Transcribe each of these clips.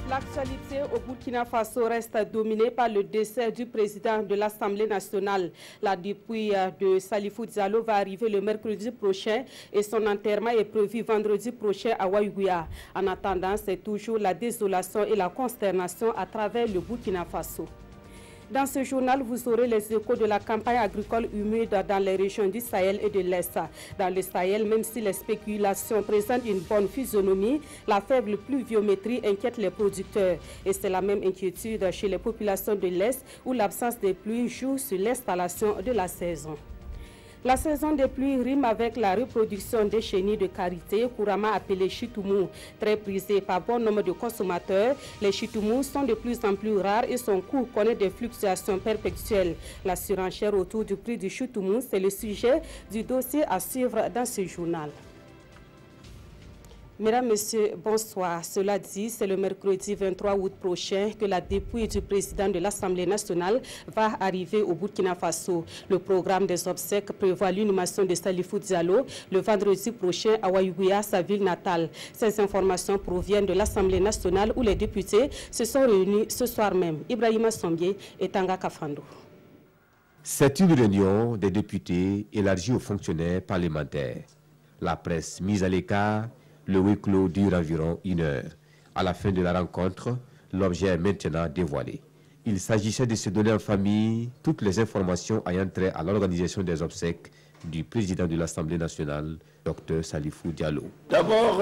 L'actualité au Burkina Faso reste dominée par le décès du président de l'Assemblée nationale. La dépouille de Salifou Diallo va arriver le mercredi prochain et son enterrement est prévu vendredi prochain à Ouaïgouya. En attendant, c'est toujours la désolation et la consternation à travers le Burkina Faso. Dans ce journal, vous aurez les échos de la campagne agricole humide dans les régions du Sahel et de l'Est. Dans le Sahel, même si les spéculations présentent une bonne physionomie, la faible pluviométrie inquiète les producteurs. Et c'est la même inquiétude chez les populations de l'Est où l'absence des pluies joue sur l'installation de la saison. La saison des pluies rime avec la reproduction des chenilles de karité, couramment appelées chitoumous. Très prisées par bon nombre de consommateurs, les chitoumous sont de plus en plus rares et son coût connaît des fluctuations perpétuelles. La surenchère autour du prix du chitoumous, c'est le sujet du dossier à suivre dans ce journal. Mesdames, Messieurs, bonsoir. Cela dit, c'est le mercredi 23 août prochain que la dépouille du président de l'Assemblée nationale va arriver au Burkina Faso. Le programme des obsèques prévoit l'inhumation de Salifou Diallo le vendredi prochain à Ouaïgouya, sa ville natale. Ces informations proviennent de l'Assemblée nationale où les députés se sont réunis ce soir même. Ibrahima Sombié et Tanga Kafando. C'est une réunion des députés élargie aux fonctionnaires parlementaires. La presse mise à l'écart. Le huis clos dure environ 1 heure. À la fin de la rencontre, l'objet est maintenant dévoilé. Il s'agissait de se donner en famille toutes les informations ayant trait à l'organisation des obsèques du président de l'Assemblée nationale, Dr Salifou Diallo. D'abord,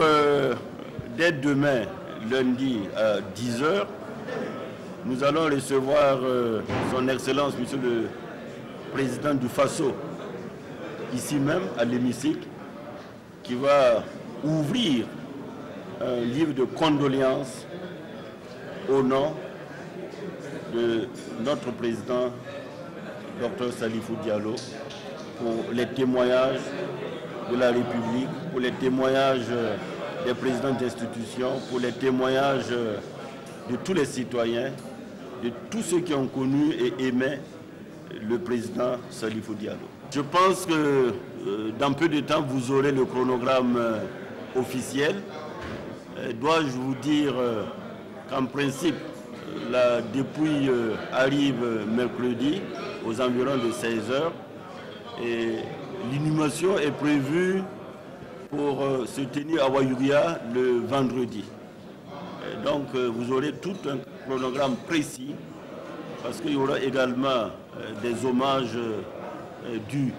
dès demain, lundi à 10 h, nous allons recevoir son Excellence, Monsieur le Président du Faso, ici même à l'hémicycle, qui va ouvrir un livre de condoléances au nom de notre président, Dr Salifou Diallo, pour les témoignages de la République, pour les témoignages des présidents d'institutions, pour les témoignages de tous les citoyens, de tous ceux qui ont connu et aimé le président Salifou Diallo. Je pense que dans peu de temps, vous aurez le chronogramme officiel. Dois-je vous dire qu'en principe, la dépouille arrive mercredi aux environs de 16 h et l'inhumation est prévue pour se tenir à Ouaïgouya le vendredi. Donc vous aurez tout un chronogramme précis parce qu'il y aura également des hommages dus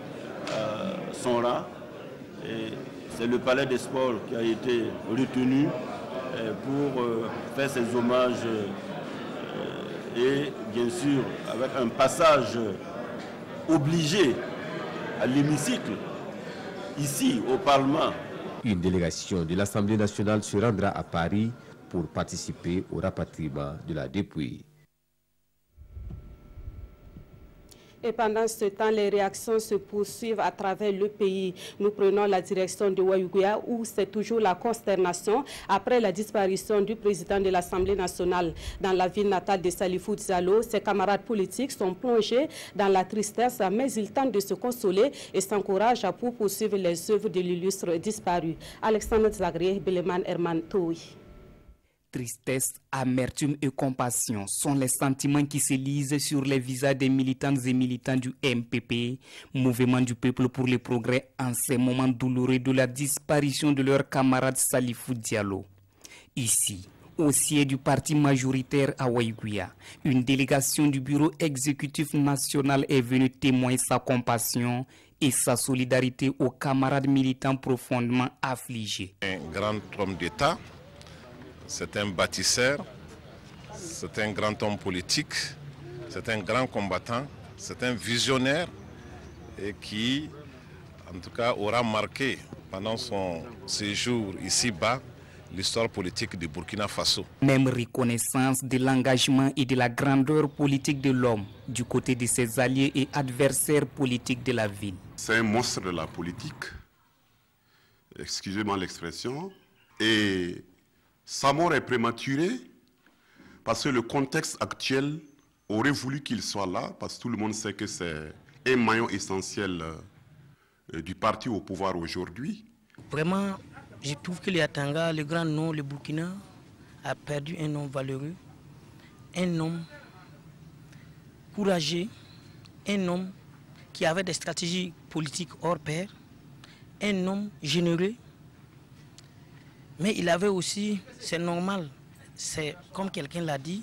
à son rang. C'est le Palais des Sports qui a été retenu pour faire ces hommages et bien sûr avec un passage obligé à l'hémicycle, ici au Parlement. Une délégation de l'Assemblée nationale se rendra à Paris pour participer au rapatriement de la dépouille. Et pendant ce temps, les réactions se poursuivent à travers le pays. Nous prenons la direction de Ouaïgouya où c'est toujours la consternation après la disparition du président de l'Assemblée nationale. Dans la ville natale de Salifou Diallo, ses camarades politiques sont plongés dans la tristesse, mais ils tentent de se consoler et s'encouragent pour poursuivre les œuvres de l'illustre disparu. Alexandre Zagré, Beleman Herman Toui. Tristesse, amertume et compassion sont les sentiments qui se lisent sur les visages des militantes et militants du MPP, Mouvement du Peuple pour le Progrès, en ces moments douloureux de la disparition de leur camarade Salifou Diallo. Ici, au siège du parti majoritaire à Ouaïgouya, une délégation du bureau exécutif national est venue témoigner sa compassion et sa solidarité aux camarades militants profondément affligés. Un grand homme d'État. C'est un bâtisseur, c'est un grand homme politique, c'est un grand combattant, c'est un visionnaire et qui, en tout cas, aura marqué pendant son séjour ici-bas l'histoire politique du Burkina Faso. Même reconnaissance de l'engagement et de la grandeur politique de l'homme du côté de ses alliés et adversaires politiques de la ville. C'est un monstre de la politique, excusez-moi l'expression, et sa mort est prématurée parce que le contexte actuel aurait voulu qu'il soit là, parce que tout le monde sait que c'est un maillon essentiel du parti au pouvoir aujourd'hui. Vraiment, je trouve que les Yatanga, le grand nom, le Burkina, a perdu un homme valeureux, un homme courageux, un homme qui avait des stratégies politiques hors pair, un homme généreux, mais il avait aussi, c'est normal, c'est comme quelqu'un l'a dit,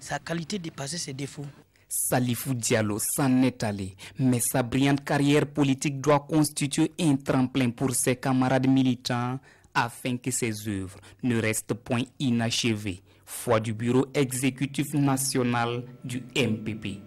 sa qualité dépassait ses défauts. Salifou Diallo s'en est allé, mais sa brillante carrière politique doit constituer un tremplin pour ses camarades militants afin que ses œuvres ne restent point inachevées. Foi du bureau exécutif national du MPP.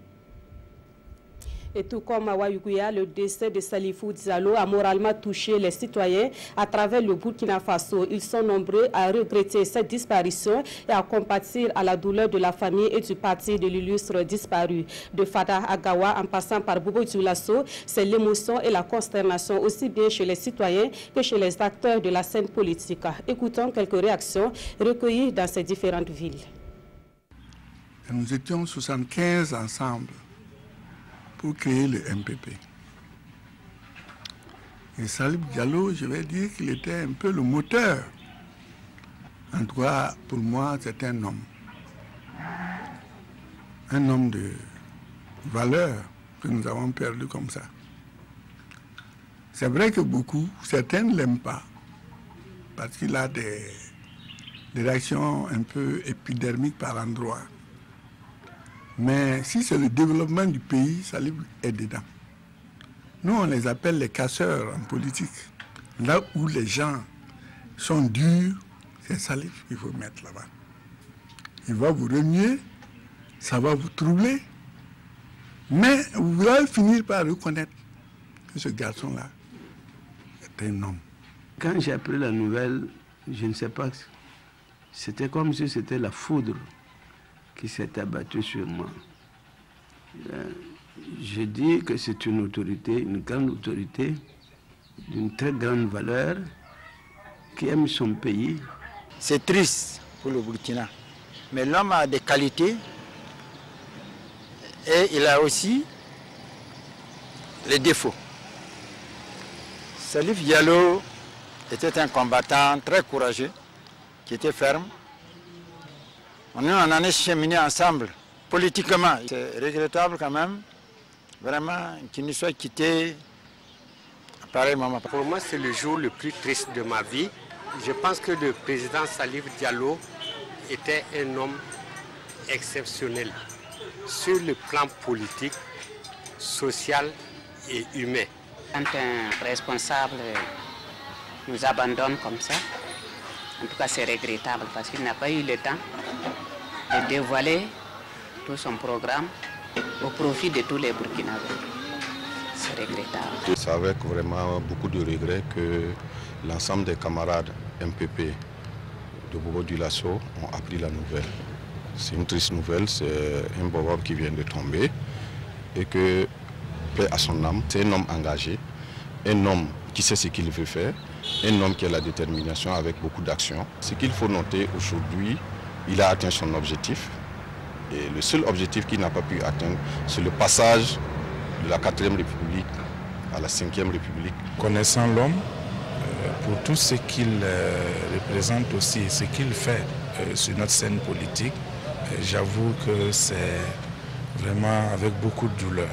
Et tout comme à Ouayouguya, le décès de Salifou Diallo a moralement touché les citoyens à travers le Burkina Faso. Ils sont nombreux à regretter cette disparition et à compatir à la douleur de la famille et du parti de l'illustre disparu. De Fada Agawa en passant par Bobo Dioulasso, c'est l'émotion et la consternation aussi bien chez les citoyens que chez les acteurs de la scène politique. Écoutons quelques réactions recueillies dans ces différentes villes. Nous étions 75 ensemble pour créer le MPP. Et Salif Diallo, je vais dire qu'il était un peu le moteur. En tout cas, pour moi, c'est un homme. Un homme de valeur que nous avons perdu comme ça. C'est vrai que certains ne l'aiment pas, parce qu'il a des réactions un peu épidermiques par endroits. Mais si c'est le développement du pays, Salif est dedans. Nous, on les appelle les casseurs en politique. Là où les gens sont durs, c'est Salif qu'il faut mettre là-bas. Il va vous remuer, ça va vous troubler, mais vous allez finir par reconnaître que ce garçon-là est un homme. Quand j'ai appris la nouvelle, je ne sais pas, c'était comme si c'était la foudre qui s'est abattu sur moi. Je dis que c'est une autorité, une grande autorité, d'une très grande valeur, qui aime son pays. C'est triste pour le Burkina, mais l'homme a des qualités et il a aussi les défauts. Salif Diallo était un combattant très courageux, qui était ferme. On en est cheminé ensemble, politiquement. C'est regrettable quand même, vraiment, qu'il nous soit quitté à pareil moment. Pour moi, c'est le jour le plus triste de ma vie. Je pense que le président Salif Diallo était un homme exceptionnel sur le plan politique, social et humain. Quand un responsable nous abandonne comme ça, en tout cas c'est regrettable parce qu'il n'a pas eu le temps de dévoiler tout son programme au profit de tous les Burkinabés. C'est regrettable. C'est avec vraiment beaucoup de regrets que l'ensemble des camarades MPP de Bobo Dioulasso ont appris la nouvelle. C'est une triste nouvelle, c'est un Bobo qui vient de tomber et que, paix à son âme, c'est un homme engagé, un homme qui sait ce qu'il veut faire, un homme qui a la détermination avec beaucoup d'action. Ce qu'il faut noter aujourd'hui, il a atteint son objectif. Et le seul objectif qu'il n'a pas pu atteindre, c'est le passage de la 4e République à la 5e République. Connaissant l'homme, pour tout ce qu'il représente aussi, ce qu'il fait sur notre scène politique, j'avoue que c'est vraiment avec beaucoup de douleur,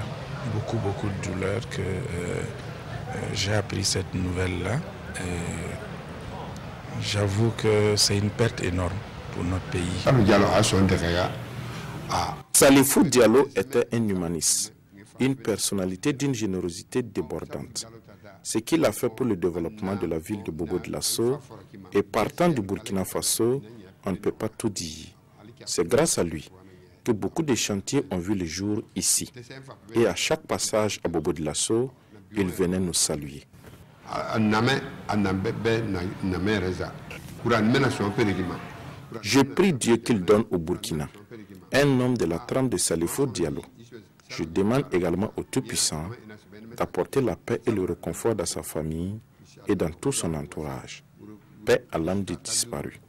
beaucoup de douleur que j'ai appris cette nouvelle-là. J'avoue que c'est une perte énorme pour notre pays. Salifou Diallo était un humaniste, une personnalité d'une générosité débordante. Ce qu'il a fait pour le développement de la ville de Bobo Dioulasso et partant du Burkina Faso, on ne peut pas tout dire. C'est grâce à lui que beaucoup de chantiers ont vu le jour ici. Et à chaque passage à Bobo Dioulasso, il venait nous saluer. Je prie Dieu qu'il donne au Burkina un homme de la trempe de Salifou Diallo. Je demande également au Tout-Puissant d'apporter la paix et le réconfort dans sa famille et dans tout son entourage. Paix à l'âme des disparus.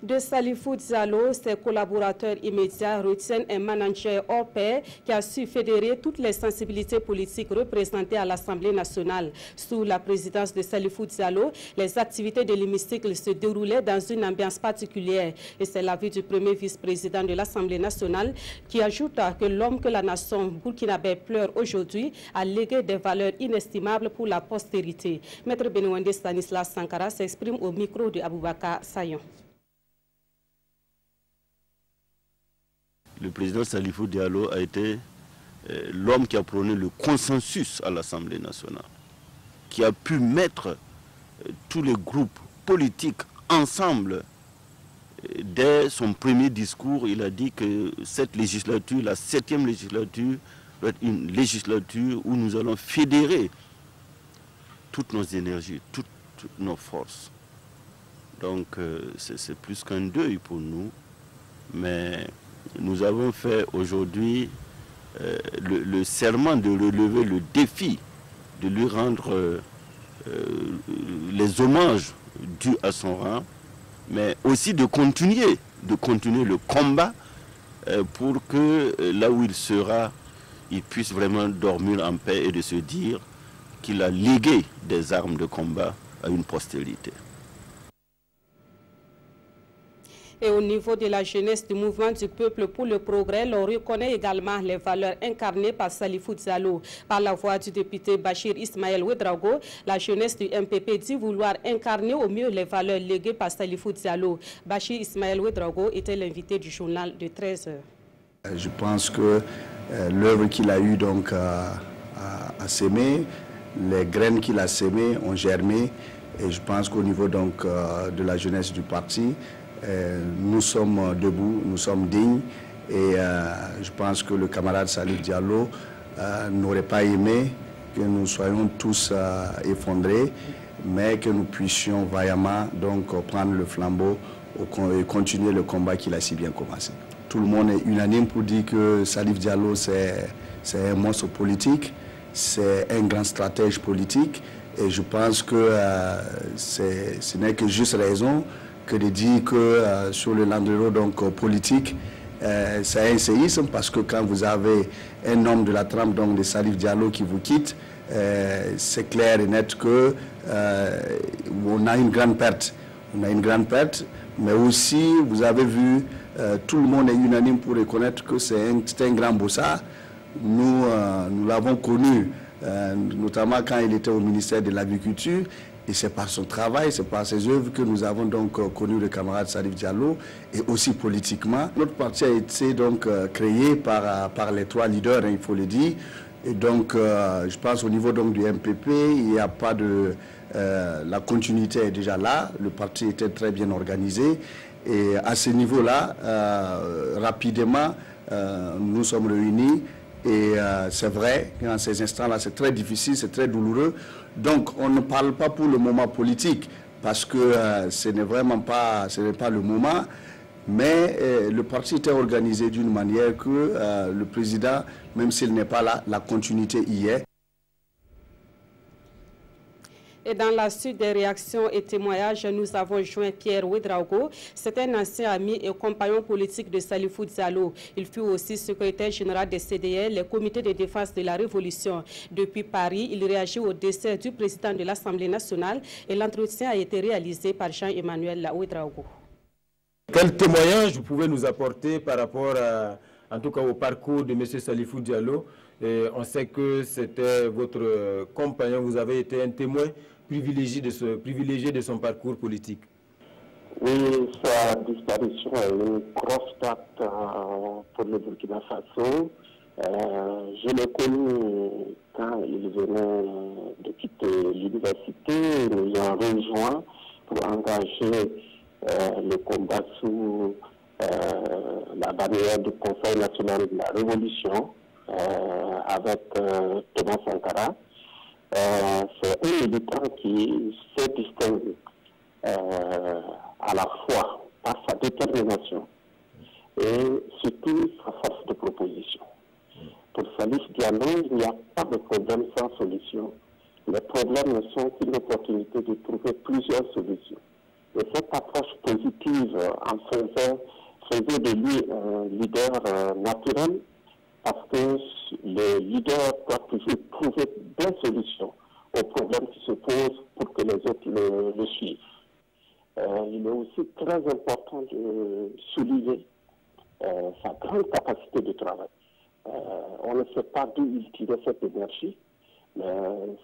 De Salifou Diallo, ses collaborateurs immédiats retiennent un manager hors pair qui a su fédérer toutes les sensibilités politiques représentées à l'Assemblée nationale. Sous la présidence de Salifou Diallo, les activités de l'hémicycle se déroulaient dans une ambiance particulière. Et c'est l'avis du premier vice-président de l'Assemblée nationale qui ajoute que l'homme que la nation burkinabé pleure aujourd'hui a légué des valeurs inestimables pour la postérité. Maître Benouende Stanislas Sankara s'exprime au micro de Aboubakar Sayon. Le président Salifou Diallo a été l'homme qui a prôné le consensus à l'Assemblée nationale, qui a pu mettre tous les groupes politiques ensemble. Dès son premier discours, il a dit que cette législature, la 7e législature, doit être une législature où nous allons fédérer toutes nos énergies, toutes nos forces. Donc c'est plus qu'un deuil pour nous, mais nous avons fait aujourd'hui le serment de relever le défi, de lui rendre les hommages dus à son rang, mais aussi de continuer le combat pour que là où il sera, il puisse vraiment dormir en paix et de se dire qu'il a légué des armes de combat à une postérité. Et au niveau de la jeunesse du mouvement du peuple pour le progrès, l'on reconnaît également les valeurs incarnées par Salifou Diallo. Par la voix du député Bachir Ismaël Ouedraogo, la jeunesse du MPP dit vouloir incarner au mieux les valeurs léguées par Salifou Diallo. Bachir Ismaël Ouedraogo était l'invité du journal de 13 h. Je pense que l'œuvre qu'il a eu donc à s'aimer, les graines qu'il a sémées ont germé. Et je pense qu'au niveau donc de la jeunesse du parti, nous sommes debout, nous sommes dignes et je pense que le camarade Salif Diallo n'aurait pas aimé que nous soyons tous effondrés, mais que nous puissions vaillamment donc prendre le flambeau et continuer le combat qu'il a si bien commencé. Tout le monde est unanime pour dire que Salif Diallo c'est un monstre politique, c'est un grand stratège politique et je pense que ce n'est que juste raison que de dire que sur le landreau donc politique, c'est un séisme parce que quand vous avez un homme de la trempe donc de Salif Diallo qui vous quitte, c'est clair et net que on a une grande perte. On a une grande perte, mais aussi vous avez vu, tout le monde est unanime pour reconnaître que c'est un grand bossard. Nous l'avons connu, notamment quand il était au ministère de l'Agriculture. Et c'est par son travail, c'est par ses œuvres que nous avons donc connu le camarade Salif Diallo et aussi politiquement. Notre parti a été donc créé par les 3 leaders, hein, il faut le dire. Et donc je pense au niveau donc du MPP, il n'y a pas de... la continuité est déjà là, le parti était très bien organisé. Et à ce niveau-là, rapidement, nous sommes réunis. Et c'est vrai qu'en ces instants-là, c'est très difficile, c'est très douloureux. Donc, on ne parle pas pour le moment politique, parce que ce n'est vraiment pas, le moment. Mais le parti était organisé d'une manière que le président, même s'il n'est pas là, la continuité y est. Et dans la suite des réactions et témoignages, nous avons joint Pierre Ouedraogo. C'est un ancien ami et compagnon politique de Salifou Diallo. Il fut aussi secrétaire général des CDL, les comités de défense de la Révolution. Depuis Paris, il réagit au décès du président de l'Assemblée nationale et l'entretien a été réalisé par Jean-Emmanuel Ouedraogo. Quel témoignage vous pouvez nous apporter par rapport en tout cas au parcours de M. Salifou Diallo? On sait que c'était votre compagnon, vous avez été un témoin privilégié de son parcours politique. Oui, sa disparition est une grosse date pour le Burkina Faso. Je l'ai connu quand il venait de quitter l'université. Nous avons rejoint pour engager le combat sous la bannière du Conseil national de la Révolution avec Thomas Sankara. C'est un militant qui s'est distingué à la fois par sa détermination et surtout sa force de proposition. Pour Salif Diallo, il n'y a pas de problème sans solution. Les problèmes ne sont qu'une opportunité de trouver plusieurs solutions. Et cette approche positive faisait de lui un leader naturel, parce que les leaders doivent toujours trouver des solutions aux problèmes qui se posent pour que les autres le suivent. Il est aussi très important de souligner sa grande capacité de travail. On ne sait pas d'où il tirait cette énergie, mais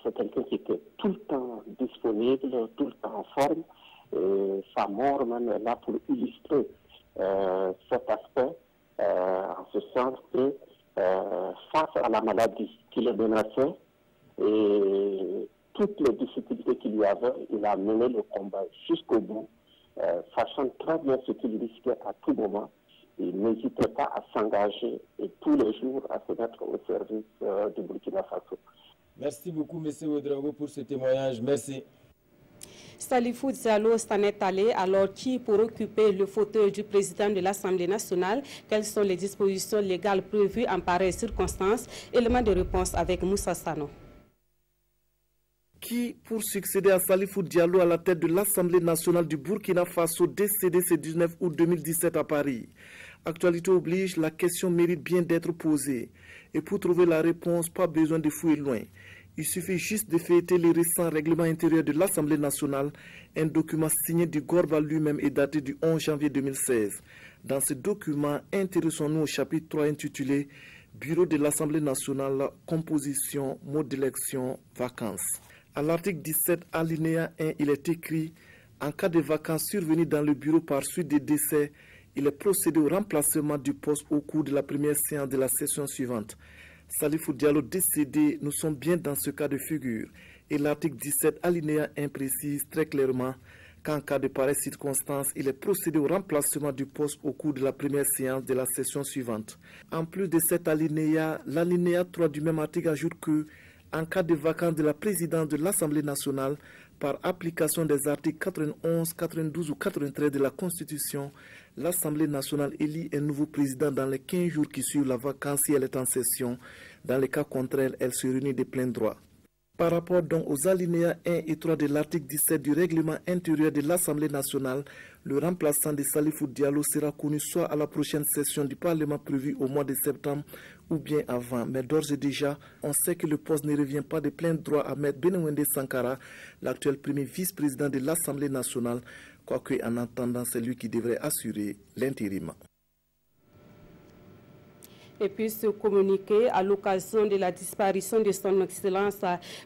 c'est quelqu'un qui était tout le temps disponible, tout le temps en forme, et sa mort même est là pour illustrer cet aspect, en ce sens que face à la maladie qui le menaçait et toutes les difficultés qu'il y avait, il a mené le combat jusqu'au bout, sachant très bien ce qu'il risquait à tout moment. Il n'hésitait pas à s'engager et tous les jours à se mettre au service du Burkina Faso. Merci beaucoup, M. Ouedraogo, pour ce témoignage. Merci. Salifou Diallo s'en est allé, alors qui pour occuper le fauteuil du président de l'Assemblée nationale? Quelles sont les dispositions légales prévues en pareille circonstance? Élément de réponse avec Moussa Sano. Qui pour succéder à Salifou Diallo à la tête de l'Assemblée nationale du Burkina Faso, décédé ce 19 août 2017 à Paris? Actualité oblige, la question mérite bien d'être posée. Et pour trouver la réponse, pas besoin de fouiller loin. Il suffit juste de feuilleter les récents règlements intérieurs de l'Assemblée nationale, un document signé du Gorba lui-même et daté du 11 janvier 2016. Dans ce document, intéressons-nous au chapitre 3 intitulé « Bureau de l'Assemblée nationale, composition, mode d'élection, vacances ». À l'article 17, alinéa 1, il est écrit « En cas de vacances survenues dans le bureau par suite des décès, il est procédé au remplacement du poste au cours de la première séance de la session suivante. » Salifou Diallo décédé, nous sommes bien dans ce cas de figure. Et l'article 17, alinéa 1 précise très clairement qu'en cas de pareille circonstance, il est procédé au remplacement du poste au cours de la première séance de la session suivante. En plus de cet alinéa, l'alinéa 3 du même article ajoute que, en cas de vacance de la présidence de l'Assemblée nationale, par application des articles 91, 92 ou 93 de la Constitution, l'Assemblée nationale élit un nouveau président dans les 15 jours qui suivent la vacance si elle est en session. Dans les cas contraires, elle se réunit de plein droit. Par rapport donc aux alinéas 1 et 3 de l'article 17 du règlement intérieur de l'Assemblée nationale, le remplaçant de Salifou Diallo sera connu soit à la prochaine session du Parlement prévue au mois de septembre ou bien avant. Mais d'ores et déjà, on sait que le poste ne revient pas de plein droit à M. Benouende Sankara, l'actuel premier vice-président de l'Assemblée nationale, quoique en attendant, c'est lui qui devrait assurer l'intérim. Et puis se communiquer à l'occasion de la disparition de son Excellence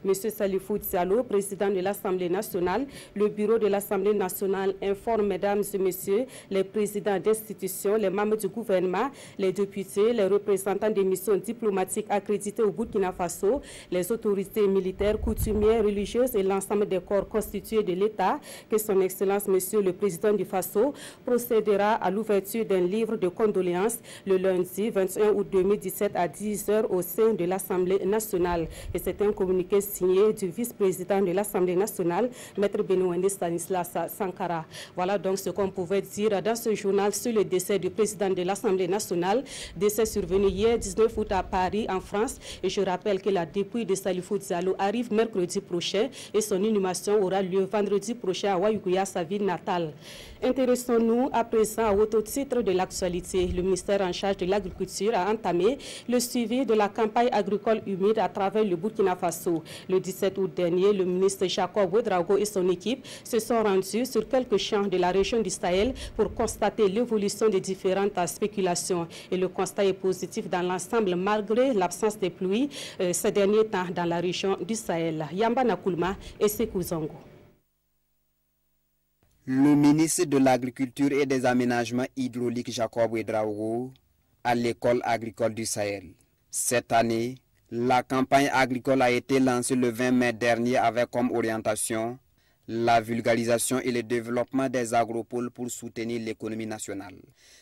M. Salifou Diallo, président de l'Assemblée nationale. Le bureau de l'Assemblée nationale informe, mesdames et messieurs, les présidents d'institutions, les membres du gouvernement, les députés, les représentants des missions diplomatiques accréditées au Burkina Faso, les autorités militaires, coutumières, religieuses et l'ensemble des corps constitués de l'État, que son Excellence M. le président du Faso procédera à l'ouverture d'un livre de condoléances le lundi 21 août 2017 à 10h au sein de l'Assemblée nationale. Et c'est un communiqué signé du vice-président de l'Assemblée nationale, Maître Benouende Stanislas Sankara. Voilà donc ce qu'on pouvait dire dans ce journal sur le décès du président de l'Assemblée nationale, décès survenu hier 19 août à Paris, en France. Et je rappelle que la dépouille de Salifou Diallo arrive mercredi prochain et son inhumation aura lieu vendredi prochain à Ouayougouya, sa ville natale. Intéressons-nous à présent au titre de l'actualité. Le ministère en charge de l'agriculture a entamé le suivi de la campagne agricole humide à travers le Burkina Faso. Le 17 août dernier, le ministre Jacob Ouedraogo et son équipe se sont rendus sur quelques champs de la région du Sahel pour constater l'évolution des différentes spéculations. Et le constat est positif dans l'ensemble malgré l'absence de pluie ces derniers temps dans la région du Sahel. Yamba Nakoulma et Sekou Zongo. Le ministre de l'Agriculture et des Aménagements hydrauliques Jacob Ouedraogo à l'école agricole du Sahel. Cette année, la campagne agricole a été lancée le 20 mai dernier avec comme orientation la vulgarisation et le développement des agropoles pour soutenir l'économie nationale.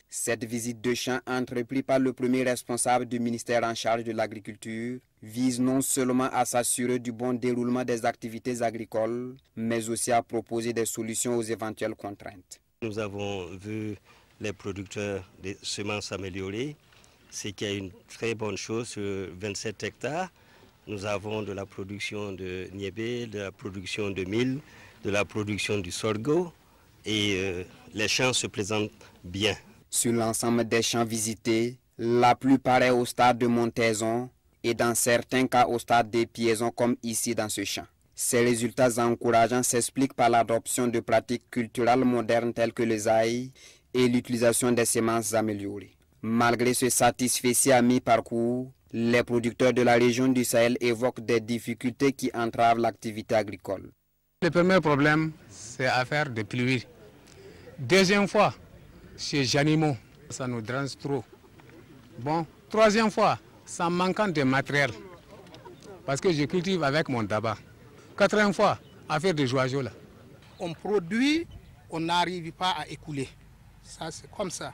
Cette visite de champ entreprise par le premier responsable du ministère en charge de l'agriculture vise non seulement à s'assurer du bon déroulement des activités agricoles, mais aussi à proposer des solutions aux éventuelles contraintes. Nous avons vu les producteurs de semences améliorées, ce qui est une très bonne chose sur 27 hectares. Nous avons de la production de niébé, de la production de mil, de la production du sorgho et les champs se présentent bien. Sur l'ensemble des champs visités, la plupart est au stade de montaison et dans certains cas au stade de piaison comme ici dans ce champ. Ces résultats encourageants s'expliquent par l'adoption de pratiques culturelles modernes telles que les AI et l'utilisation des semences améliorées. Malgré ce satisfecit à mi-parcours, les producteurs de la région du Sahel évoquent des difficultés qui entravent l'activité agricole. Le premier problème, c'est l'affaire des pluies. Deuxième fois, chez les animaux, ça nous dérange trop. Bon, troisième fois, ça manquant de matériel, parce que je cultive avec mon tabac. Quatrième fois, affaire de joyaux là. On produit, on n'arrive pas à écouler. Ça, c'est comme ça.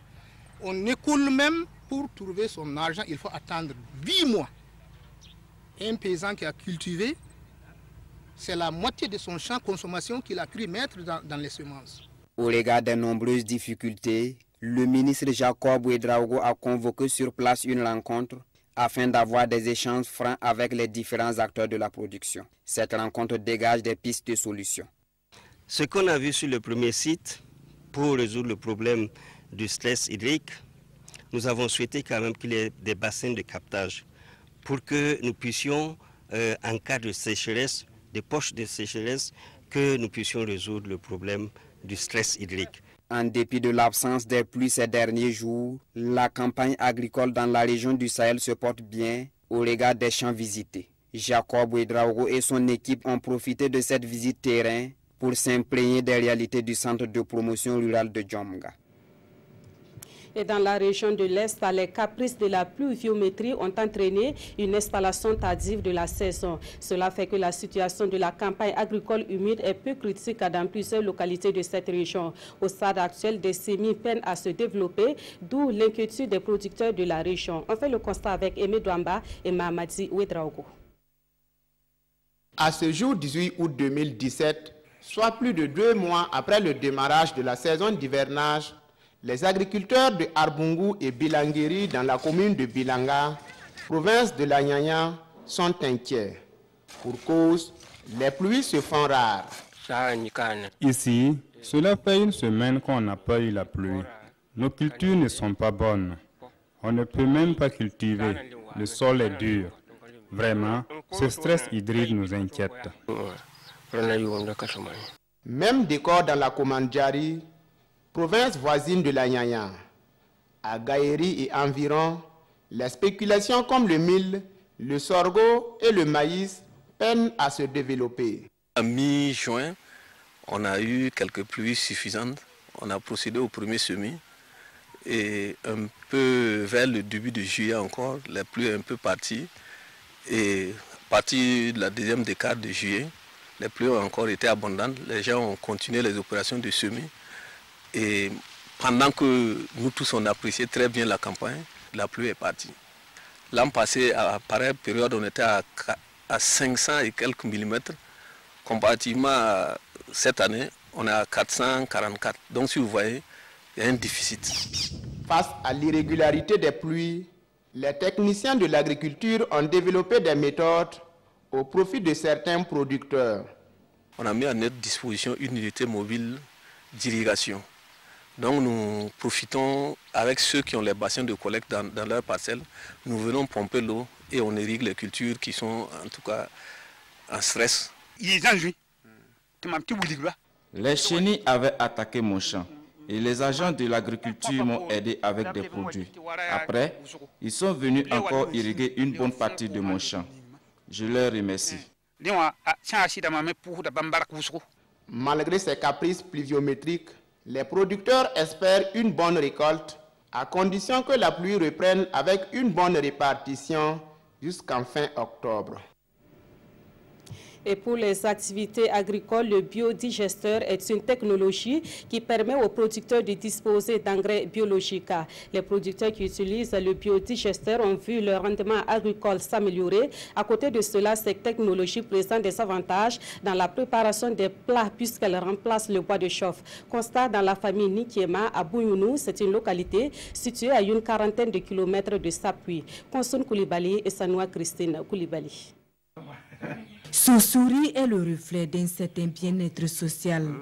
On écoule même pour trouver son argent, il faut attendre 8 mois. Un paysan qui a cultivé, c'est la moitié de son champ de consommation qu'il a cru mettre dans les semences. Au regard des nombreuses difficultés, le ministre Jacob Ouedraogo a convoqué sur place une rencontre afin d'avoir des échanges francs avec les différents acteurs de la production. Cette rencontre dégage des pistes de solutions. Ce qu'on a vu sur le premier site, pour résoudre le problème du stress hydrique, nous avons souhaité quand même qu'il y ait des bassins de captage pour que nous puissions, en cas de sécheresse, des poches de sécheresse, que nous puissions résoudre le problème du stress hydrique. En dépit de l'absence des pluies ces derniers jours, la campagne agricole dans la région du Sahel se porte bien au regard des champs visités. Jacob Ouedraogo et son équipe ont profité de cette visite terrain pour s'imprégner des réalités du centre de promotion rurale de Djomga. Et dans la région de l'Est, les caprices de la pluviométrie ont entraîné une installation tardive de la saison. Cela fait que la situation de la campagne agricole humide est peu critique dans plusieurs localités de cette région. Au stade actuel, des semis peinent à se développer, d'où l'inquiétude des producteurs de la région. On fait le constat avec Aimé Douamba et Mahamadi Ouedraogo. À ce jour 18 août 2017, soit plus de 2 mois après le démarrage de la saison d'hivernage, les agriculteurs de Arbungu et Bilangeri dans la commune de Bilanga, province de la Nyanya, sont inquiets. Pour cause, les pluies se font rares. Ici, cela fait une semaine qu'on n'a pas eu la pluie. Nos cultures ne sont pas bonnes. On ne peut même pas cultiver. Le sol est dur. Vraiment, ce stress hydrique nous inquiète. Même décor dans la Komandjari, province voisine de la Nyanya. À Gaïri et environ, les spéculations comme le mil, le sorgho et le maïs peinent à se développer. À mi-juin, on a eu quelques pluies suffisantes. On a procédé au premier semis. Et un peu vers le début de juillet encore, les pluies sont un peu parties. Et à partir de la deuxième décade de juillet, les pluies ont encore été abondantes. Les gens ont continué les opérations de semis. Et pendant que nous tous on appréciait très bien la campagne, la pluie est partie. L'an passé, à pareille période, on était à 500 et quelques millimètres. Comparativement à cette année, on est à 444. Donc si vous voyez, il y a un déficit. Face à l'irrégularité des pluies, les techniciens de l'agriculture ont développé des méthodes au profit de certains producteurs. On a mis à notre disposition une unité mobile d'irrigation. Donc nous profitons avec ceux qui ont les bassins de collecte dans leurs parcelles. Nous venons pomper l'eau et on irrigue les cultures qui sont en tout cas en stress. Les chenilles avaient attaqué mon champ et les agents de l'agriculture m'ont aidé avec des produits. Après, ils sont venus encore irriguer une bonne partie de mon champ. Je leur remercie. Malgré ces caprices pluviométriques, les producteurs espèrent une bonne récolte à condition que la pluie reprenne avec une bonne répartition jusqu'en fin octobre. Et pour les activités agricoles, le biodigesteur est une technologie qui permet aux producteurs de disposer d'engrais biologiques. Les producteurs qui utilisent le biodigesteur ont vu leur rendement agricole s'améliorer. À côté de cela, cette technologie présente des avantages dans la préparation des plats puisqu'elle remplace le bois de chauffe. Constat dans la famille Nikiema à Bouyounou, c'est une localité située à une quarantaine de kilomètres de Sapui. Konsun Koulibaly et Sanoua Christine Koulibaly. Son sourire est le reflet d'un certain bien-être social.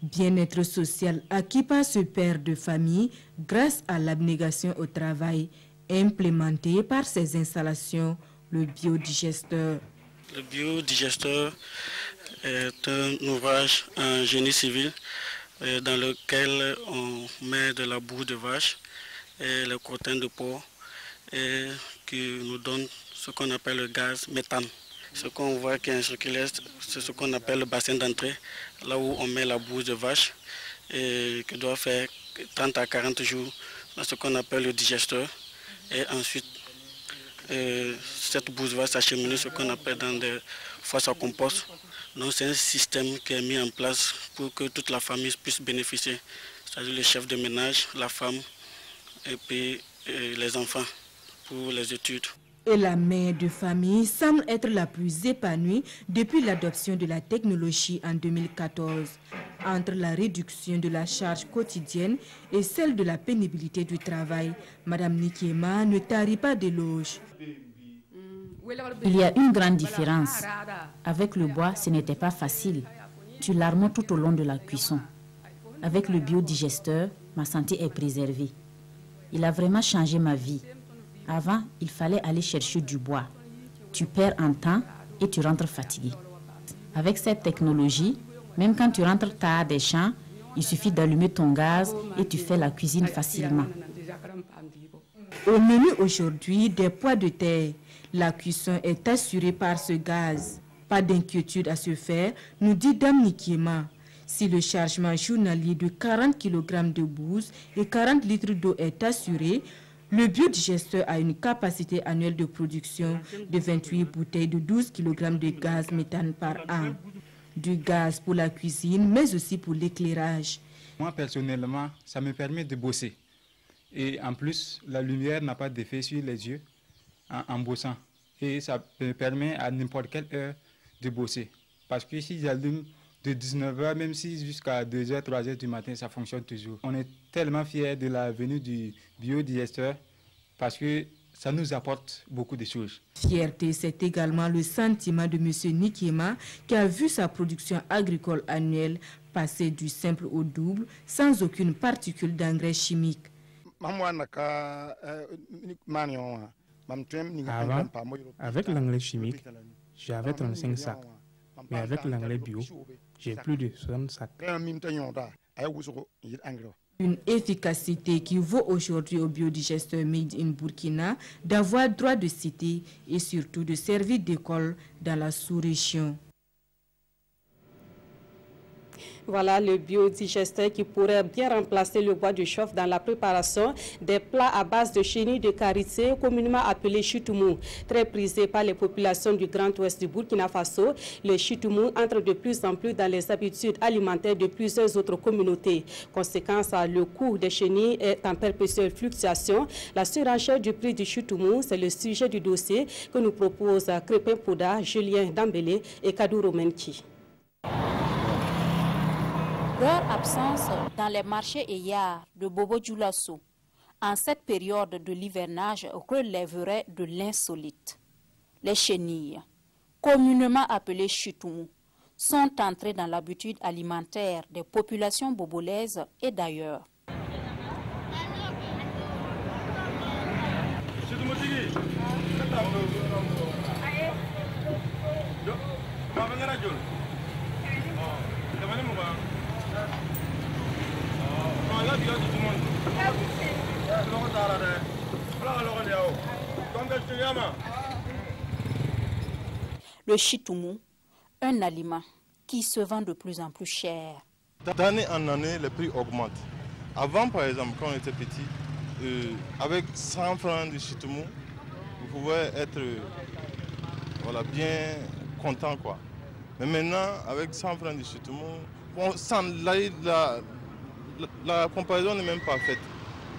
Bien-être social acquis par ce père de famille grâce à l'abnégation au travail implémenté par ses installations, le biodigesteur. Le biodigesteur est un ouvrage en génie civil dans lequel on met de la boue de vache et le crottin de porc et qui nous donne ce qu'on appelle le gaz méthane. Ce qu'on voit qui est circulaire, c'est ce qu'on appelle le bassin d'entrée, là où on met la boue de vache et qui doit faire 30 à 40 jours dans ce qu'on appelle le digesteur. Et ensuite, cette boue va s'acheminer ce qu'on appelle dans des fosses à compost. Donc c'est un système qui est mis en place pour que toute la famille puisse bénéficier, c'est-à-dire le chef de ménage, la femme et puis les enfants pour les études. Et la mère de famille semble être la plus épanouie depuis l'adoption de la technologie en 2014. Entre la réduction de la charge quotidienne et celle de la pénibilité du travail, Madame Nikiema ne tarit pas d'éloges. Il y a une grande différence. Avec le bois, ce n'était pas facile. Tu l'armes tout au long de la cuisson. Avec le biodigesteur, ma santé est préservée. Il a vraiment changé ma vie. Avant, il fallait aller chercher du bois. Tu perds en temps et tu rentres fatigué. Avec cette technologie, même quand tu rentres tard des champs, il suffit d'allumer ton gaz et tu fais la cuisine facilement. Au menu aujourd'hui, des pois de terre. La cuisson est assurée par ce gaz. Pas d'inquiétude à se faire, nous dit Dame Nikiema. Si le chargement journalier de 40 kg de bouse et 40 litres d'eau est assuré, le biodigesteur a une capacité annuelle de production de 28 bouteilles de 12 kg de gaz méthane par an. Du gaz pour la cuisine, mais aussi pour l'éclairage. Moi, personnellement, ça me permet de bosser. Et en plus, la lumière n'a pas d'effet sur les yeux en bossant. Et ça me permet à n'importe quelle heure de bosser. Parce que si j'allume de 19h, même si jusqu'à 2h, 3h du matin, ça fonctionne toujours. On est tellement fiers de la venue du biodigesteur parce que ça nous apporte beaucoup de choses. Fierté, c'est également le sentiment de M. Nikiema qui a vu sa production agricole annuelle passer du simple au double sans aucune particule d'engrais chimiques. Avant, avec l'engrais chimique, j'avais 35 sacs. Mais avec l'engrais bio, j'ai plus de 60 sacs. Une efficacité qui vaut aujourd'hui au biodigesteur Made in Burkina d'avoir droit de citer et surtout de servir d'école dans la sous-région. Voilà le biodigesteur qui pourrait bien remplacer le bois de chauffe dans la préparation des plats à base de chenille de karité, communément appelé chitoumou. Très prisé par les populations du Grand Ouest du Burkina Faso, le chitoumou entre de plus en plus dans les habitudes alimentaires de plusieurs autres communautés. Conséquence, le coût des chenilles est en perpétuelle fluctuation. La surenchère du prix du chitoumou, c'est le sujet du dossier que nous proposent Crépin Pouda, Julien Dambélé et Kadouro Menki. Leur absence dans les marchés et yards de Bobo Dioulasso en cette période de l'hivernage relèverait de l'insolite. Les chenilles, communément appelées chitoumou, sont entrées dans l'habitude alimentaire des populations bobolaises et d'ailleurs. Le chitoumou, un aliment qui se vend de plus en plus cher. D'année en année, les prix augmentent. Avant, par exemple, quand on était petit, avec 100 francs de chitoumou, vous pouvez être bien content, quoi. Mais maintenant, avec 100 francs de chitoumou, bon, la comparaison n'est même pas faite.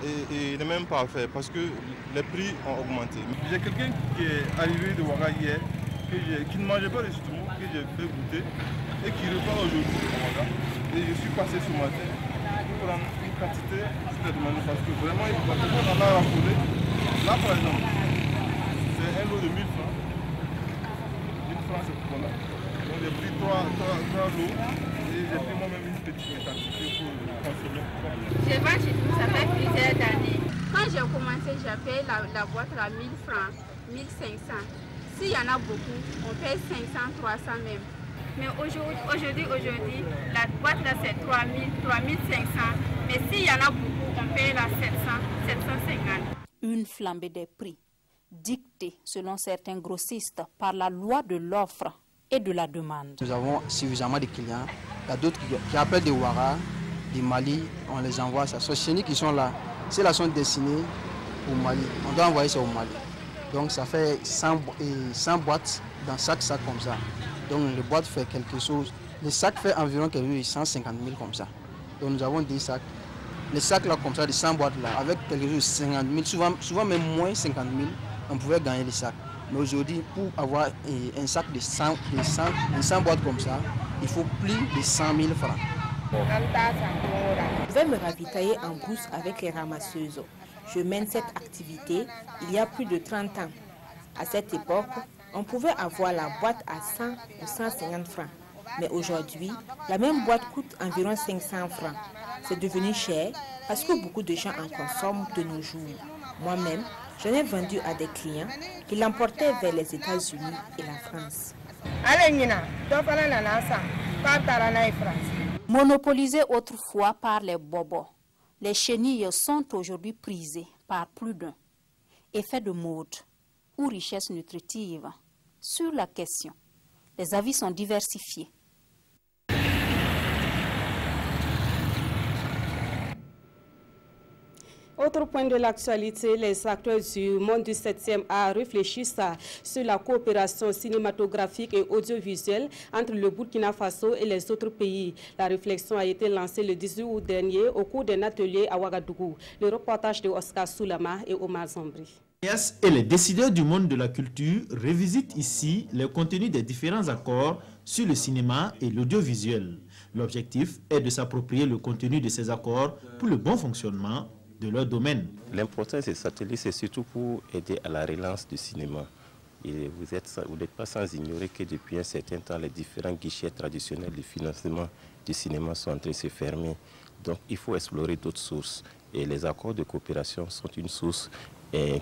Et n'est même pas faite parce que les prix ont augmenté. J'ai quelqu'un qui est arrivé de Ouaga hier, qui ne mangeait pas de chitoumou, que j'ai fait goûter et qui repart aujourd'hui de Ouaga. Et je suis passé ce matin pour prendre une quantité de demande parce que vraiment, on en a raffolé. Là, par exemple, c'est un lot de 1000 francs. 1000 francs, c'est pour là. 3 lots et j'ai pris moi-même une petite quantité pour consommer. Je vends chez nous, ça fait plusieurs années. Quand j'ai commencé, j'ai payé la boîte à 1000 francs, 1500. S'il y en a beaucoup, on paye 500, 300 même. Mais aujourd'hui, la boîte là c'est 3000, 3500. Mais s'il y en a beaucoup, on paye la 700, 750. Une flambée des prix, dictée selon certains grossistes par la loi de l'offre et de la demande. Nous avons suffisamment de clients. Il y a d'autres qui appellent des Ouara, du Mali, on les envoie ça. Ces chenilles qui sont là, si elles sont destinées au Mali, on doit envoyer ça au Mali. Donc ça fait 100 boîtes dans chaque sac comme ça. Donc les boîtes fait quelque chose. Le sac fait environ 150 000 comme ça. Donc nous avons 10 sacs. Les sacs là comme ça, de 100 boîtes là, avec quelque chose de 50 000, souvent même moins 50 000, on pouvait gagner les sacs. Mais aujourd'hui, pour avoir un sac de 100 boîtes comme ça, il faut plus de 100 000 francs. Je vais me ravitailler en brousse avec les ramasseuses. Je mène cette activité il y a plus de 30 ans. À cette époque, on pouvait avoir la boîte à 100 ou 150 francs. Mais aujourd'hui, la même boîte coûte environ 500 francs. C'est devenu cher parce que beaucoup de gens en consomment de nos jours. Moi-même, j'en ai vendu à des clients qui l'emportaient vers les États-Unis et la France. Monopolisées autrefois par les bobos, les chenilles sont aujourd'hui prisées par plus d'un. Effet de mode ou richesse nutritive. Sur la question, les avis sont diversifiés. Autre point de l'actualité, les acteurs du monde du 7e art réfléchissent sur la coopération cinématographique et audiovisuelle entre le Burkina Faso et les autres pays. La réflexion a été lancée le 18 août dernier au cours d'un atelier à Ouagadougou. Le reportage de Oscar Soulama et Omar Zambri. Et les décideurs du monde de la culture revisitent ici les contenus des différents accords sur le cinéma et l'audiovisuel. L'objectif est de s'approprier le contenu de ces accords pour le bon fonctionnement de leur domaine. L'importance de cet atelier, c'est surtout pour aider à la relance du cinéma. Et vous n'êtes pas sans ignorer que depuis un certain temps, les différents guichets traditionnels de financement du cinéma sont en train de se fermer. Donc il faut explorer d'autres sources. Et les accords de coopération sont une source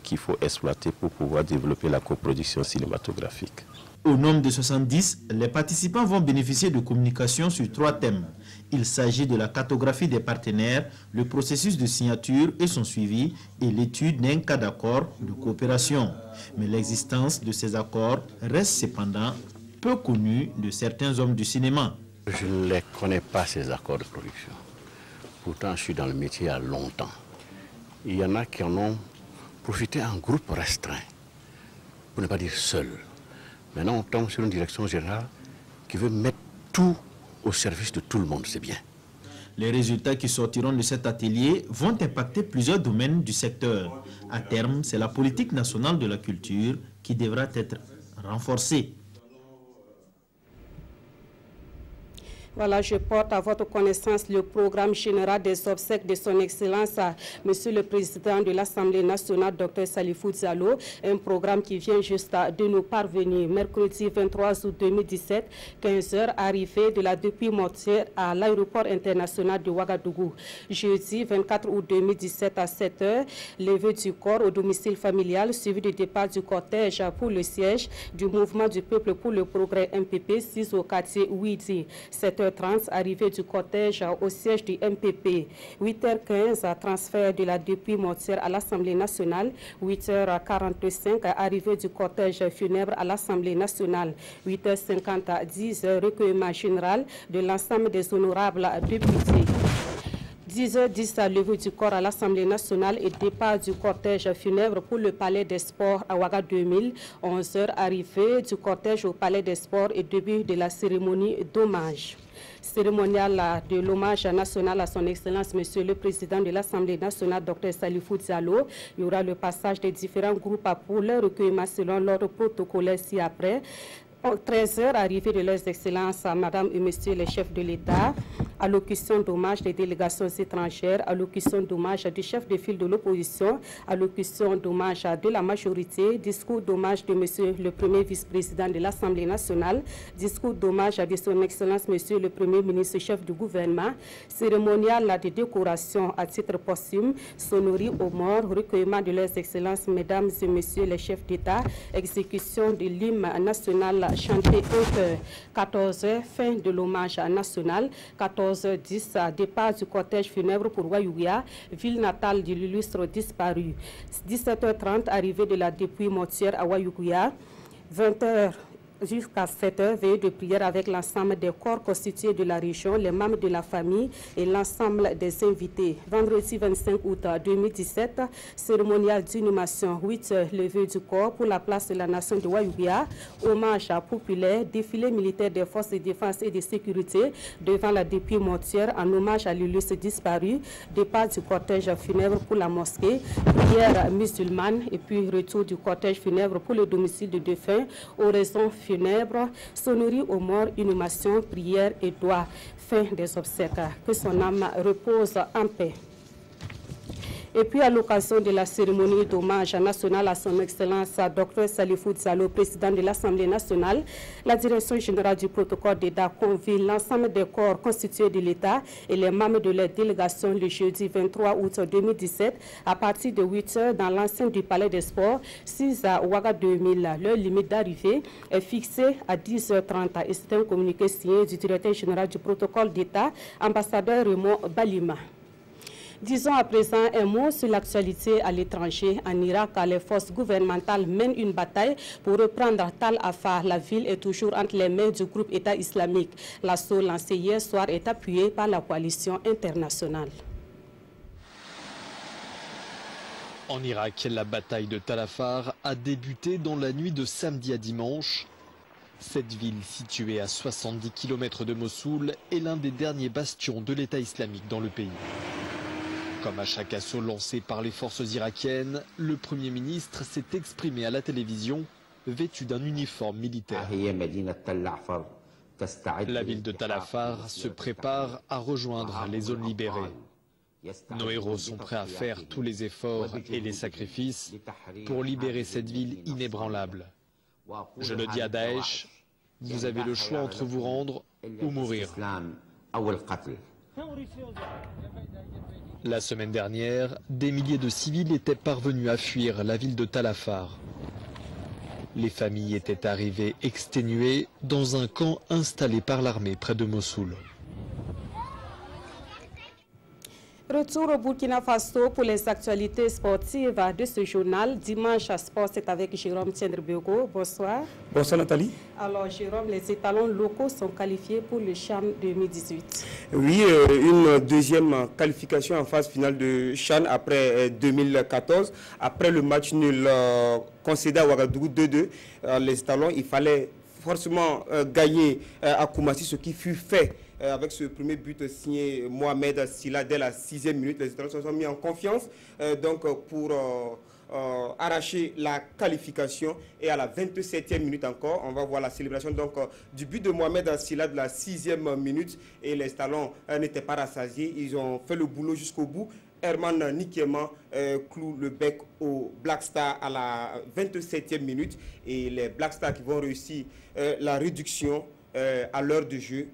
qu'il faut exploiter pour pouvoir développer la coproduction cinématographique. Au nombre de 70, les participants vont bénéficier de communication sur 3 thèmes. Il s'agit de la cartographie des partenaires, le processus de signature et son suivi, et l'étude d'un cas d'accord de coopération. Mais l'existence de ces accords reste cependant peu connue de certains hommes du cinéma. Je ne les connais pas, ces accords de production. Pourtant, je suis dans le métier il y a longtemps. Il y en a qui en ont profité en groupe restreint, pour ne pas dire seul. Maintenant, on tombe sur une direction générale qui veut mettre tout au service de tout le monde, c'est bien. Les résultats qui sortiront de cet atelier vont impacter plusieurs domaines du secteur. À terme, c'est la politique nationale de la culture qui devra être renforcée. Voilà, je porte à votre connaissance le programme général des obsèques de son Excellence, Monsieur le Président de l'Assemblée nationale, Dr Salifou Diallo, un programme qui vient juste de nous parvenir. Mercredi 23 août 2017, 15h, arrivée de la depuis mortière à l'aéroport international de Ouagadougou. Jeudi 24 août 2017 à 7h, levée du corps au domicile familial, suivi du départ du cortège pour le siège du mouvement du peuple pour le progrès MPP, 6 au quartier Ouidi. 7h30, arrivée du cortège au siège du MPP. 8h15, transfert de la depuis mortière à l'Assemblée nationale. 8h45, arrivée du cortège funèbre à l'Assemblée nationale. 8h50, 10 recueillement général de l'ensemble des honorables députés. 10h10, levée du corps à l'Assemblée nationale et départ du cortège funèbre pour le Palais des Sports à Ouaga 2000. 11h, arrivée du cortège au Palais des Sports et début de la cérémonie d'hommage. Cérémonial de l'hommage national à son Excellence, Monsieur le Président de l'Assemblée nationale, Dr Salifou Diallo. Il y aura le passage des différents groupes pour le recueillement selon l'ordre protocolaire ci-après. 13h, arrivée de leurs excellences, Madame et Monsieur les chefs de l'État. allocution d'hommage des délégations étrangères, allocution d'hommage du chef de file de l'opposition, allocution d'hommage de la majorité, discours d'hommage de monsieur le premier vice-président de l'Assemblée nationale, discours d'hommage de son excellence monsieur le premier ministre chef du gouvernement, cérémonial de décoration à titre posthume, sonnerie aux morts, recueillement de leurs excellences mesdames et messieurs les chefs d'État, exécution de l'hymne national chanté au cœur. 14h, fin de l'hommage national. 14h10, départ du cortège funèbre pour Wayouya, ville natale de l'illustre disparu. 17h30, arrivée de la dépouille mortuaire à Wayouya. 20h jusqu'à 7h, veillée de prière avec l'ensemble des corps constitués de la région, les membres de la famille et l'ensemble des invités. Vendredi 25 août 2017, cérémonial d'inhumation, 8h, levée du corps pour la place de la nation de Wayouya, hommage populaire, défilé militaire des forces de défense et de sécurité devant la dépouille mortuaire en hommage à l'illustre disparu, départ du cortège funèbre pour la mosquée, prière musulmane et puis retour du cortège funèbre pour le domicile de défunt, oraison funèbre, sonnerie aux morts, inhumation, prière et doigt. Fin des obsèques. Que son âme repose en paix. Et puis, à l'occasion de la cérémonie d'hommage national à son Excellence Dr Salifou Diallo, président de l'Assemblée nationale, la direction générale du protocole d'État convie l'ensemble des corps constitués de l'État et les membres de leur délégation le jeudi 23 août 2017 à partir de 8h dans l'enceinte du Palais des Sports, 6 à Ouaga 2000. Leur limite d'arrivée est fixée à 10h30 et c'est un communiqué signé du directeur général du protocole d'État, ambassadeur Raymond Balima. Disons à présent un mot sur l'actualité à l'étranger. En Irak, les forces gouvernementales mènent une bataille pour reprendre Tal Afar. La ville est toujours entre les mains du groupe État islamique. L'assaut lancé hier soir est appuyé par la coalition internationale. En Irak, la bataille de Tal Afar a débuté dans la nuit de samedi à dimanche. Cette ville, située à 70 km de Mossoul, est l'un des derniers bastions de l'État islamique dans le pays. Comme à chaque assaut lancé par les forces irakiennes, le Premier ministre s'est exprimé à la télévision, vêtu d'un uniforme militaire. La ville de Tal Afar se prépare à rejoindre les zones libérées. Nos héros sont prêts à faire tous les efforts et les sacrifices pour libérer cette ville inébranlable. Je le dis à Daesh, vous avez le choix entre vous rendre ou mourir. La semaine dernière, des milliers de civils étaient parvenus à fuir la ville de Tal Afar. Les familles étaient arrivées exténuées dans un camp installé par l'armée près de Mossoul. Retour au Burkina Faso pour les actualités sportives de ce journal. Dimanche à Sport, c'est avec Jérôme Tiendrebego. Bonsoir. Bonsoir Nathalie. Alors Jérôme, les étalons locaux sont qualifiés pour le CHAN 2018. Oui, une deuxième qualification en phase finale de CHAN après 2014. Après le match nul concédé à Ouagadougou 2-2, les étalons, il fallait forcément gagner à Koumassi, ce qui fut fait. Avec ce premier but signé Mohamed Silla dès la 6e minute, les étalons se sont mis en confiance pour arracher la qualification. Et à la 27e minute encore, on va voir la célébration du but de Mohamed Silla de la 6e minute. Et les étalons n'étaient pas rassasiés, ils ont fait le boulot jusqu'au bout. Herman Nikiema cloue le bec au Black Star à la 27e minute. Et les Black Stars qui vont réussir la réduction à l'heure de jeu.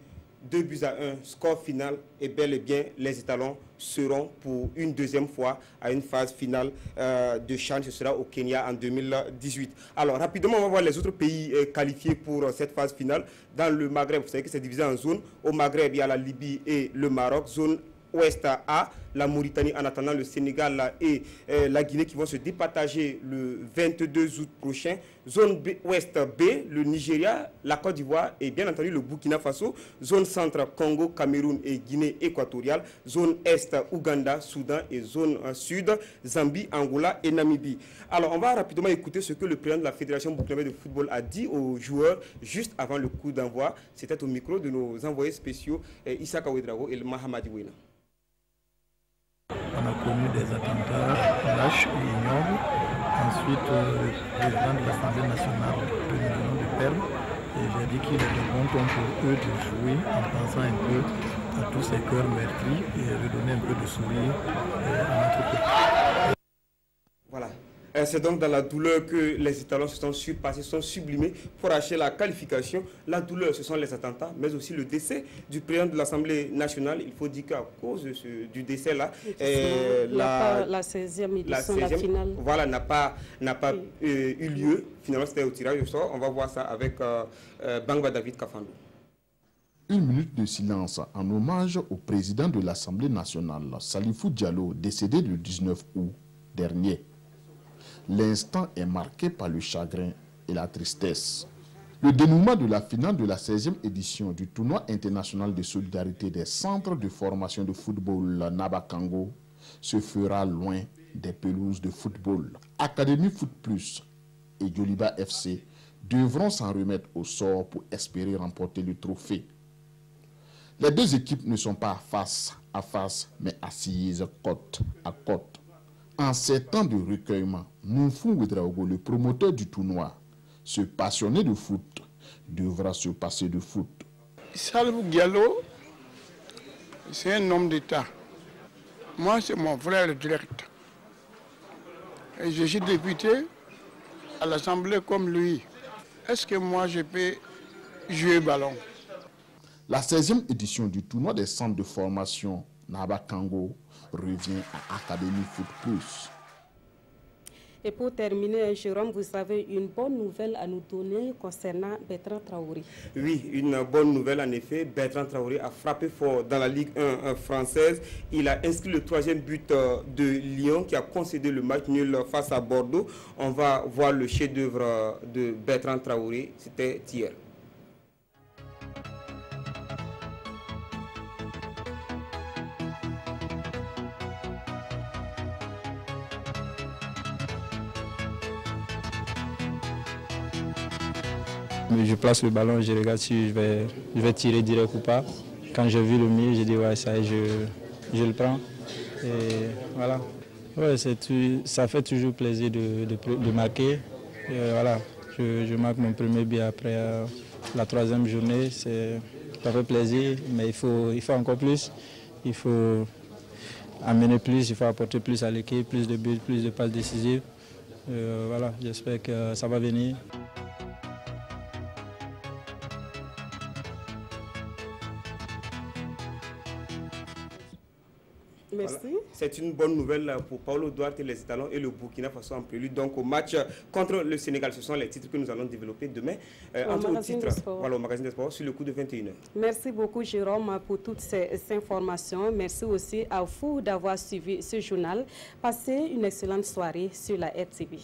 2-1, score final, et bel et bien les étalons seront pour une deuxième fois à une phase finale de CHAN. Ce sera au Kenya en 2018. Alors rapidement, on va voir les autres pays qualifiés pour cette phase finale. Dans le Maghreb, vous savez que c'est divisé en zones. Au Maghreb, il y a la Libye et le Maroc. Zone Ouest A, la Mauritanie en attendant le Sénégal et la Guinée qui vont se départager le 22 août prochain. Zone Ouest B, le Nigeria, la Côte d'Ivoire et bien entendu le Burkina Faso. Zone Centre, Congo, Cameroun et Guinée équatoriale. Zone Est, Ouganda, Soudan et zone Sud, Zambie, Angola et Namibie. Alors on va rapidement écouter ce que le président de la Fédération burkinabé de football a dit aux joueurs juste avant le coup d'envoi. C'était au micro de nos envoyés spéciaux Issa Ouedraogo et Mahamadi Wina. On a connu des attentats lâches et ignobles. Ensuite, le président de l'Assemblée nationale que nous venons de perdre. Et j'ai dit qu'il était bon temps pour eux de jouer en pensant un peu à tous ces cœurs meurtris et redonner un peu de sourire à notre pays. Voilà. C'est donc dans la douleur que les Étalons se sont surpassés, se sont sublimés pour acheter la qualification. La douleur, ce sont les attentats, mais aussi le décès du président de l'Assemblée nationale. Il faut dire qu'à cause du décès-là, la 16e édition, la finale, voilà, n'a pas eu lieu. Finalement, c'était au tirage au sort. On va voir ça avec Bangba David Kafando. Une minute de silence en hommage au président de l'Assemblée nationale, Salifou Diallo, décédé le 19 août dernier. L'instant est marqué par le chagrin et la tristesse. Le dénouement de la finale de la 16e édition du tournoi international de solidarité des centres de formation de football Nabakango se fera loin des pelouses de football. Académie Foot Plus et Joliba FC devront s'en remettre au sort pour espérer remporter le trophée. Les deux équipes ne sont pas face à face, mais assises côte à côte. En ces temps de recueillement, Moufou Ouedraogo, le promoteur du tournoi, ce passionné de foot, devra se passer de foot. Salifou Diallo, c'est un homme d'État. Moi, c'est mon frère direct. Et je suis député à l'Assemblée comme lui. Est-ce que moi, je peux jouer ballon? La 16e édition du tournoi des centres de formation Nabakango revient à Académie Foot Plus. Et pour terminer, Jérôme, vous avez une bonne nouvelle à nous donner concernant Bertrand Traoré. Oui, une bonne nouvelle en effet. Bertrand Traoré a frappé fort dans la Ligue 1 française. Il a inscrit le 3e but de Lyon qui a concédé le match nul face à Bordeaux. On va voir le chef-d'œuvre de Bertrand Traoré. C'était hier. Je place le ballon, je regarde si je vais tirer direct ou pas. Quand j'ai vu le mur, j'ai dit ouais, ça y est, je le prends. Et voilà. Ouais, ça fait toujours plaisir de marquer. Et voilà, je marque mon premier but après la 3e journée. Ça fait plaisir, mais il faut encore plus. Il faut amener plus, il faut apporter plus à l'équipe, plus de buts, plus de passes décisives. Voilà, j'espère que ça va venir. Merci. Voilà. C'est une bonne nouvelle pour Paulo Duarte, les Étalons et le Burkina Faso en prélude. Donc au match contre le Sénégal, ce sont les titres que nous allons développer demain. Au magazine des sports sur le coup de 21h. Merci beaucoup Jérôme pour toutes ces informations. Merci aussi à vous d'avoir suivi ce journal. Passez une excellente soirée sur la RTV.